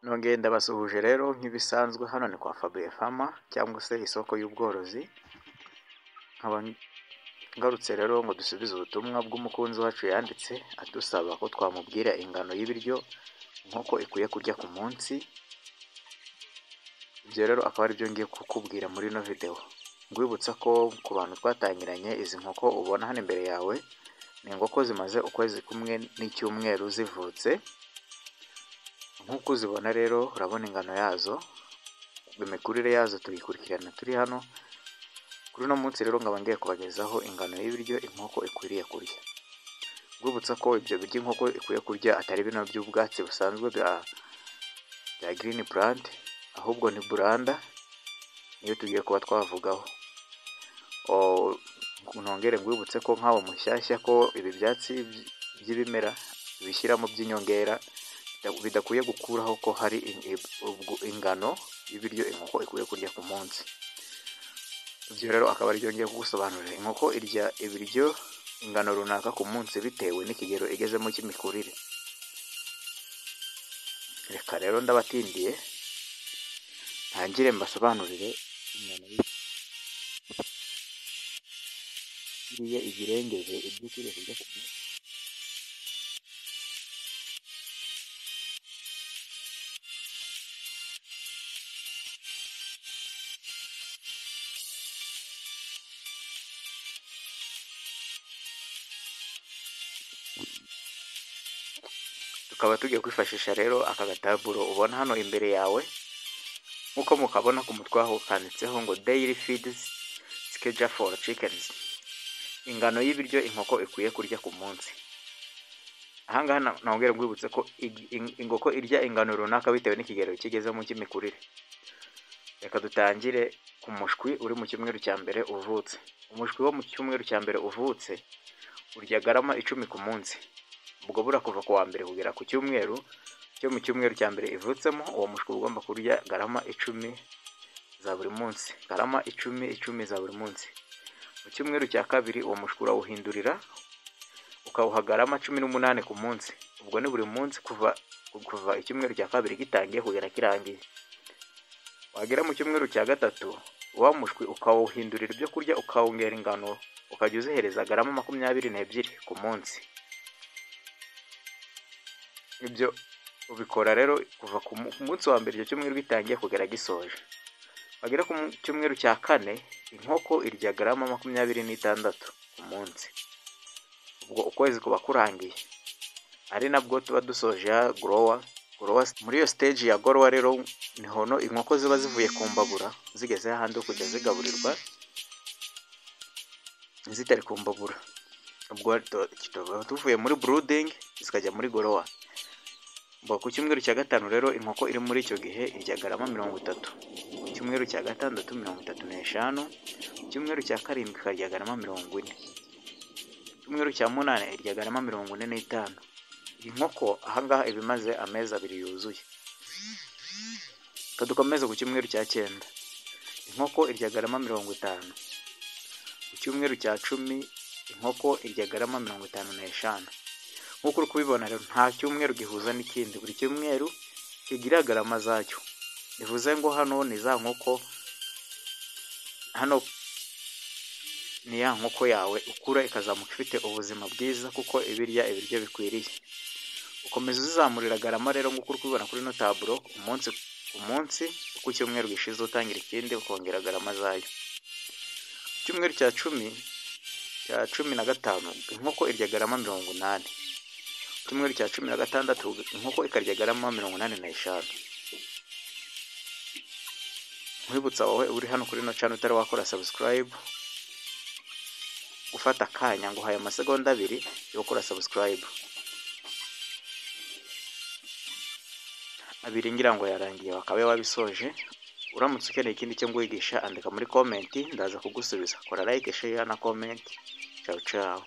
Nongeye ndabasuhuje rero nk'ibisanzwe, hano ni kwa Fabien Farmer cyangwa se isoko y'ubworozi. Nkaba ngarutse rero ngo dusubize ubutumwa bw'umukunzi wacu yanditse adusaba ko twamubwira ingano y'ibiryo inkoko ikwiye kurya ku munsi. Ibyo rero akaba ari byo ngiye kukubwira muri ino video. Ngwibutsa ko ku bantu twatangiranye, izi nkoko ubona hano imbere yawe ni inkoko zimaze ukwezi kumwe n'icyumweru zivutse. Nk'uko uzibona rero urabona ingano yazo, imikurire yazo tuyikurikirana turi hano. Kuri uno munsi rero nkaba ngiye kubagezaho ingano y'ibiryo inkoko ikwiriye kurya. Ngwibutsa ko ibyo biryo inkoko ikwiye kurya atari bino by'ubwatsi busanzwe bya green plant, ahubwo ni buranda niyo tugiye kuba twavugaho. Nongere ngwibutse ko nk'abo mushyashya ko ibi byatsi by'ibimera bishyiramo by'inyongera bidakwiye gukuraho ko hari ingano y'ibiryo inkoko ikwiye kurya ku munsi. Ibyo rero akaba ari byo ngiye kugusobanurira. Inkoko irya ibiryo ingano runaka ku munsi bitewe n'ikigero igezemo cy'imikurire. Reka rero ndabatindiye ntangire mbasobanurire ingano y'ibiryo igirengeje ibyo ikwiriye kurya ku munsi. Tukaba tugiye kwifashisha rero aka gataburo ubona hano imbere yawe. Nk'uko mukabona ku mutwe aho kanditseho ngo daily feeds schedule for chickens, ingano y'ibiryo inkoko ikwiye kurya ku munsi. Ahangaha nongere ngwibutse ko inkoko irya ingano runaka bitewe n'ikigero kigezemo cy'imikurire. Reka dutangire ku mushwi uri mu cyumweru cya mbere uvutse. Umushwi wo mu cyumweru cya mbere uvutse urya garama 10 ku munsi. Ubwo burakuva ku wa mbere kugera ku cyumweru cyo mu cyumweru cya mbere ivutsemo, uwo mushwi ugomba kurya garama 10 za buri munsi. Garama 10 za buri munsi. Mu cyumweru cya kabiri uwo mushwi urawuhindurira ukawuha garama 18 ku munsi. Ubwo ni buri munsi kuva icyumweru cya kabiri gitangiye kugera kirangiye. Wagera mu cyumweru cya gatatu wa mushwi ukawuhindurira ibyo kurya, ukawongera ingano, ukajya uzihereza garama 22 ku munsi. Ibyo ubikora rero kuva ku munsi wa mbere icyo cyumweru gitangiye kugera gisoje. Wagera ku cyumweru cya kane inkoko irya garama 26 ku munsi. Ubwo ukwezi kuba kurangiye, ari nabwo tuba dusoje ya grower. Muri iyo stage ya grower rero niho inkoko ziba zivuye ku mbabura zigeze ahandi kujya zigaburirwa zitari ku mbabura. Ubwo tuvuye muri brooding zikajya muri grower. Ku cyumweru cya gatanu rero inkoko iri muri icyo gihe irya garama 30. Ku cyumweru cya gatandatu 35. Ku cyumweru cya karindwi ikarya garama 40. Ku cyumweru cya munane irya garama 45. Inkoko ahangaha ibimaze amezi 2 yuzuye. Dukomeze ku cyumweru cya 9 inkoko irya garama 50. Ku cyumweru cya 10 inkoko irya garama 55. Nk'uko uri kubibona rero nta cyumweru gihuza n'ikindi, buri cyumweru kigira garama zacyo. Bivuze ngo hano ni za nkoko, hano ni ya nkoko yawe ukura ikazamuka ifite ubuzima bwiza kuko ibirya ibiryo bikwiriye. Ukomeza uzizamurira garama rero nk'uko uri kubibona kuri ino taburo, umunsi ku munsi uko icyumweru gishize utangira ikindi ukongera garama zayo. Ku cyumweru cya 15 inkoko irya garama 80. Ku cyumweru cya 16 inkoko ikarya garama 85. Nkwibutsa wowe uri hano kuri ino channel utari wakora subscribe, ufata akanya ngo uhaye amasegonda 2 yo gukora subscribe. Abiringira ngo yarangiye wakabe wabisoje. Uramutse ukeneye ikindi cyo ngwigisha andika muri comment ndaza kugusubiza. Kora like, share na comment. Ciao ciao.